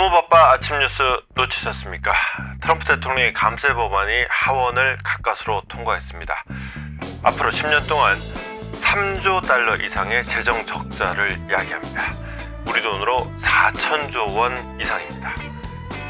너무 바빠 아침 뉴스 놓치셨습니까? 트럼프 대통령의 감세 법안이 하원을 가까스로 통과했습니다. 앞으로 10년 동안 3조 달러 이상의 재정 적자를 야기합니다. 우리 돈으로 4천조 원 이상입니다.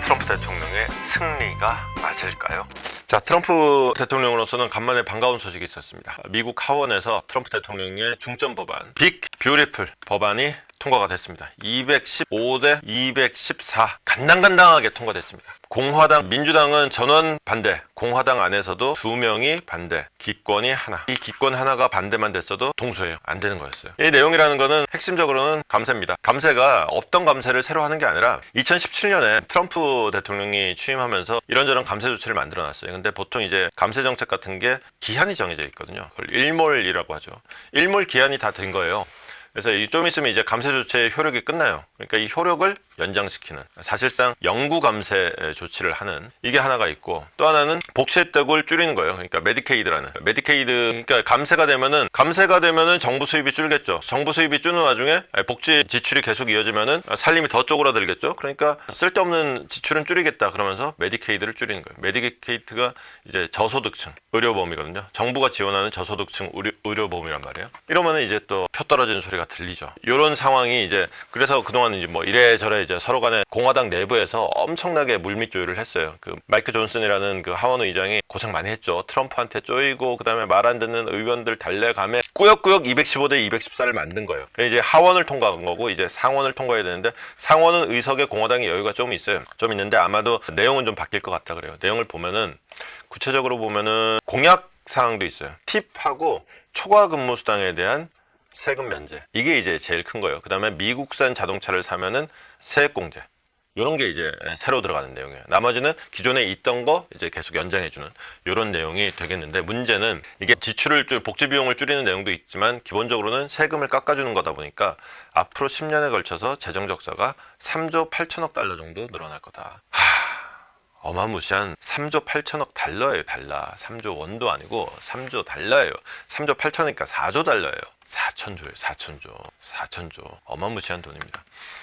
트럼프 대통령의 승리가 맞을까요? 자, 트럼프 대통령으로서는 간만에 반가운 소식이 있었습니다. 미국 하원에서 트럼프 대통령의 중점 법안 빅 뷰티풀 법안이 통과가 됐습니다. 215대 214 간당간당하게 통과됐습니다. 공화당, 민주당은 전원 반대, 공화당 안에서도 2명이 반대, 기권이 하나. 이 기권 하나가 반대만 됐어도 동수예요. 안 되는 거였어요. 이 내용이라는 거는 핵심적으로는 감세입니다. 감세가 없던 감세를 새로 하는 게 아니라 2017년에 트럼프 대통령이 취임하면서 이런저런 감세 조치를 만들어놨어요. 근데 보통 이제 감세 정책 같은 게 기한이 정해져 있거든요. 그걸 일몰이라고 하죠. 일몰 기한이 다 된 거예요. 그래서 좀 있으면 이제 감세 조치의 효력이 끝나요. 그러니까 이 효력을 연장시키는, 사실상 영구 감세 조치를 하는, 이게 하나가 있고, 또 하나는 복지 혜택을 줄이는 거예요. 그러니까 메디케이드라는, 그러니까 감세가 되면은 정부 수입이 줄겠죠. 정부 수입이 줄는 와중에 복지 지출이 계속 이어지면은 살림이 더 쪼그라들겠죠. 그러니까 쓸데없는 지출은 줄이겠다 그러면서 메디케이드를 줄이는 거예요. 메디케이드가 이제 저소득층 의료보험이거든요. 정부가 지원하는 저소득층 의료보험이란 말이에요. 이러면은 이제 또 표 떨어지는 소리가 들리죠. 이런 상황이 이제, 그래서 그동안 이제 뭐 이래저래 이제 서로 간에 공화당 내부에서 엄청나게 물밑 조율을 했어요. 그 마이크 존슨이라는 그 하원 의장이 고생 많이 했죠. 트럼프한테 쪼이고, 그 다음에 말 안 듣는 의원들 달래감에 꾸역꾸역 215대 214를 만든 거예요. 이제 하원을 통과한 거고, 이제 상원을 통과해야 되는데, 상원은 의석에 공화당의 여유가 좀 있어요. 좀 있는데 아마도 내용은 좀 바뀔 것 같다 그래요. 내용을 보면은, 구체적으로 보면은 공약 사항도 있어요. 팁하고 초과 근무 수당에 대한 세금 면제, 이게 이제 제일 큰 거예요. 그 다음에 미국산 자동차를 사면은 세액 공제, 이런 게 이제 새로 들어가는 내용이에요. 나머지는 기존에 있던 거 이제 계속 연장해주는 이런 내용이 되겠는데, 문제는 이게 지출을 복지 비용을 줄이는 내용도 있지만 기본적으로는 세금을 깎아주는 거다 보니까 앞으로 10년에 걸쳐서 재정 적자가 3조 8천억 달러 정도 늘어날 거다. 어마무시한 3조 8천억 달러예요. 달러. 3조 원도 아니고 3조 달러예요. 3조 8천이니까 4조 달러예요. 4천조예요. 4천조. 어마무시한 돈입니다.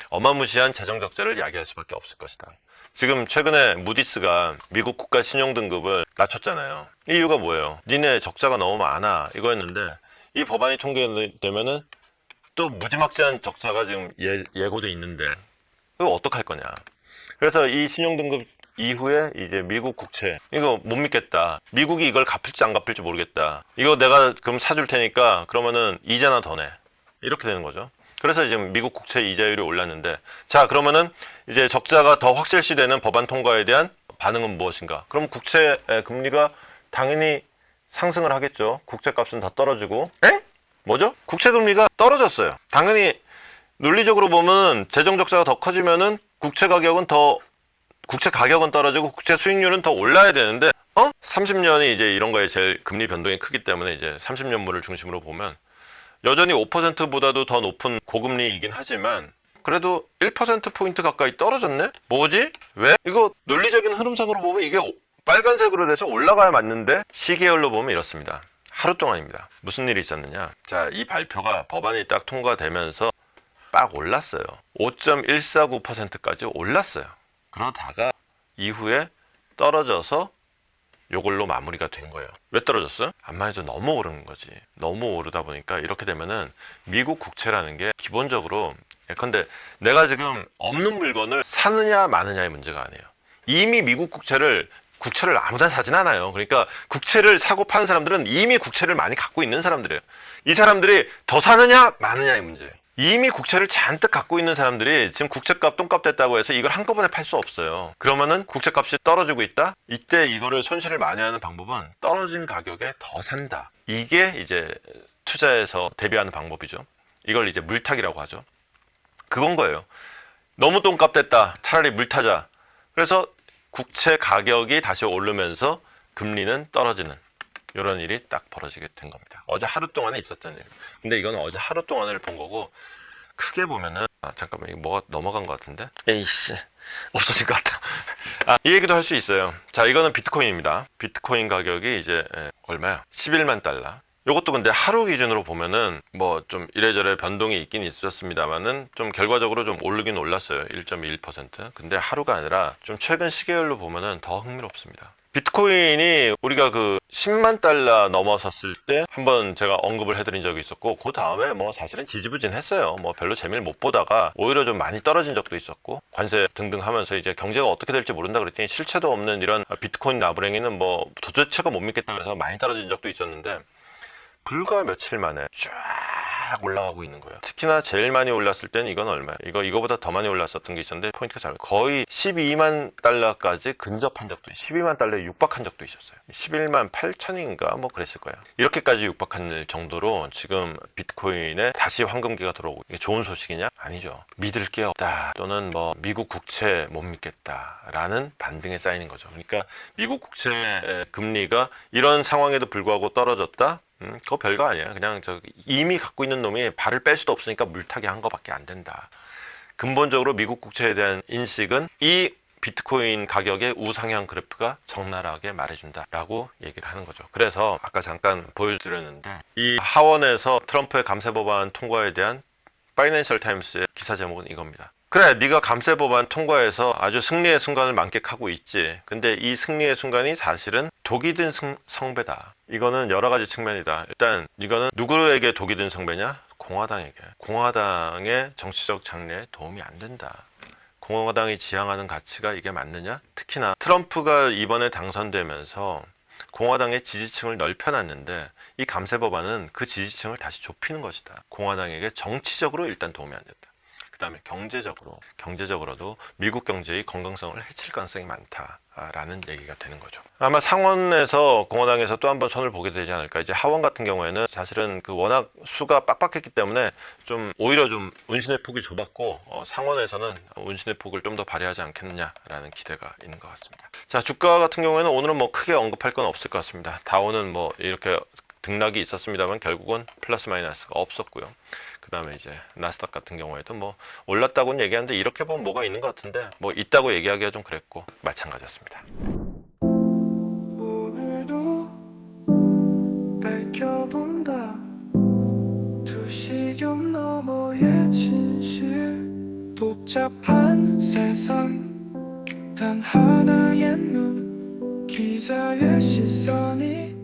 어마무시한 재정 적자를 야기할 수밖에 없을 것이다. 지금 최근에 무디스가 미국 국가 신용 등급을 낮췄잖아요. 이 이유가 뭐예요? 니네 적자가 너무 많아, 이거였는데, 이 법안이 통과되면은 또 무지막지한 적자가 지금 예고돼 있는데, 이거 어떡할 거냐. 그래서 이 신용 등급 이후에 이제 미국 국채, 이거 못 믿겠다. 미국이 이걸 갚을지 안 갚을지 모르겠다. 이거 내가 그럼 사줄 테니까 그러면은 이자나 더 내. 이렇게 되는 거죠. 그래서 지금 미국 국채 이자율이 올랐는데, 자, 그러면은 이제 적자가 더 확실시되는 법안 통과에 대한 반응은 무엇인가? 그럼 국채 금리가 당연히 상승을 하겠죠. 국채 값은 다 떨어지고. 뭐죠? 국채 금리가 떨어졌어요. 당연히 논리적으로 보면 재정 적자가 더 커지면은 국채 가격은 떨어지고 국채 수익률은 더 올라야 되는데, 30년이 이제 이런 거에 제일 금리 변동이 크기 때문에 이제 30년물을 중심으로 보면 여전히 5%보다도 더 높은 고금리이긴 하지만 그래도 1%포인트 가까이 떨어졌네? 뭐지? 왜? 이거 논리적인 흐름상으로 보면 이게 빨간색으로 돼서 올라가야 맞는데, 시계열로 보면 이렇습니다. 하루 동안입니다. 무슨 일이 있었느냐? 자, 이 발표가 법안이 딱 통과되면서 빡 올랐어요. 5.149%까지 올랐어요. 그러다가 이후에 떨어져서 요걸로 마무리가 된 거예요. 왜 떨어졌어요? 암만 해도 너무 오른 거지. 너무 오르다 보니까 이렇게 되면은 미국 국채라는 게 기본적으로, 예컨대 내가 지금 없는 물건을 사느냐 마느냐의 문제가 아니에요. 이미 미국 국채를 아무나 사진 않아요. 그러니까 국채를 사고 파는 사람들은 이미 국채를 많이 갖고 있는 사람들이에요. 이 사람들이 더 사느냐 마느냐의 문제예요. 이미 국채를 잔뜩 갖고 있는 사람들이 지금 국채값 똥값 됐다고 해서 이걸 한꺼번에 팔 수 없어요. 그러면은 국채값이 떨어지고 있다? 이때 이거를 손실을 많이 하는 방법은 떨어진 가격에 더 산다. 이게 이제 투자에서 대비하는 방법이죠. 이걸 이제 물타기라고 하죠. 그건 거예요. 너무 똥값 됐다. 차라리 물타자. 그래서 국채 가격이 다시 오르면서 금리는 떨어지는, 이런 일이 딱 벌어지게 된 겁니다. 어제 하루 동안에 있었던 일. 근데 이건 어제 하루 동안을 본 거고, 크게 보면은, 잠깐만, 이거 뭐가 넘어간 것 같은데? 에이씨, 없어진 것 같다. 이 얘기도 할 수 있어요. 자, 이거는 비트코인입니다. 비트코인 가격이 이제 얼마야? 11만 달러. 이것도 근데 하루 기준으로 보면은 뭐 좀 이래저래 변동이 있긴 있었습니다만은 좀 결과적으로 좀 오르긴 올랐어요. 1.21%. 근데 하루가 아니라 좀 최근 시계열로 보면은 더 흥미롭습니다. 비트코인이 우리가 그 10만 달러 넘어섰을 때 한번 제가 언급을 해드린 적이 있었고, 그 다음에 뭐 사실은 지지부진했어요. 뭐 별로 재미를 못 보다가 오히려 좀 많이 떨어진 적도 있었고, 관세 등등 하면서 이제 경제가 어떻게 될지 모른다 그랬더니 실체도 없는 이런 비트코인 나부랭이는 뭐 도대체가 못 믿겠다 그래서 많이 떨어진 적도 있었는데, 불과 며칠 만에 쫙 올라가고 있는 거예요. 특히나 제일 많이 올랐을 때는 이건 얼마야? 이거보다 더 많이 올랐었던 게 있었는데 포인트가 잘 거의 12만 달러까지 근접한 적도 12만 달러에 육박한 적도 있었어요. 11만 8천인가 뭐 그랬을 거예요. 이렇게까지 육박할 정도로 지금 비트코인에 다시 황금기가 들어오고, 이게 좋은 소식이냐? 아니죠. 믿을 게 없다, 또는 뭐 미국 국채 못 믿겠다라는 반등에 쌓이는 거죠. 그러니까 미국 국채 금리가 이런 상황에도 불구하고 떨어졌다? 그거 별거 아니에요. 그냥 이미 갖고 있는 놈이 발을 뺄 수도 없으니까 물타기 한 거밖에 안 된다. 근본적으로 미국 국채에 대한 인식은 이 비트코인 가격의 우상향 그래프가 적나라하게 말해준다라고 얘기를 하는 거죠. 그래서 아까 잠깐 보여드렸는데, 이 하원에서 트럼프의 감세 법안 통과에 대한 파이낸셜 타임스의 기사 제목은 이겁니다. 그래, 네가 감세 법안 통과해서 아주 승리의 순간을 만끽하고 있지. 근데 이 승리의 순간이 사실은 독이 든 성배다. 이거는 여러 가지 측면이다. 일단 이거는 누구에게 독이 든 성배냐? 공화당에게. 공화당의 정치적 장래에 도움이 안 된다. 공화당이 지향하는 가치가 이게 맞느냐? 특히나 트럼프가 이번에 당선되면서 공화당의 지지층을 넓혀놨는데, 이 감세 법안은 그 지지층을 다시 좁히는 것이다. 공화당에게 정치적으로 일단 도움이 안 된다. 그 다음에 경제적으로도 미국 경제의 건강성을 해칠 가능성이 많다라는 얘기가 되는 거죠. 아마 상원에서 공화당에서 또 한 번 손을 보게 되지 않을까. 이제 하원 같은 경우에는 사실은 그 워낙 수가 빡빡했기 때문에 좀 오히려 좀 운신의 폭이 좁았고, 상원에서는 운신의 폭을 좀 더 발휘하지 않겠느냐라는 기대가 있는 것 같습니다. 자, 주가 같은 경우에는 오늘은 뭐 크게 언급할 건 없을 것 같습니다. 다우는 뭐 이렇게 등락이 있었습니다만 결국은 플러스 마이너스가 없었고요. 그 다음에 이제 나스닥 같은 경우에도 뭐 올랐다고는 얘기하는데, 이렇게 보면 뭐가 있는 것 같은데 뭐 있다고 얘기하기가 좀 그랬고 마찬가지였습니다. 오늘도 밝혀본다 두시경 너머의 진실. 복잡한 세상 단 하나의 눈, 기자의 시선이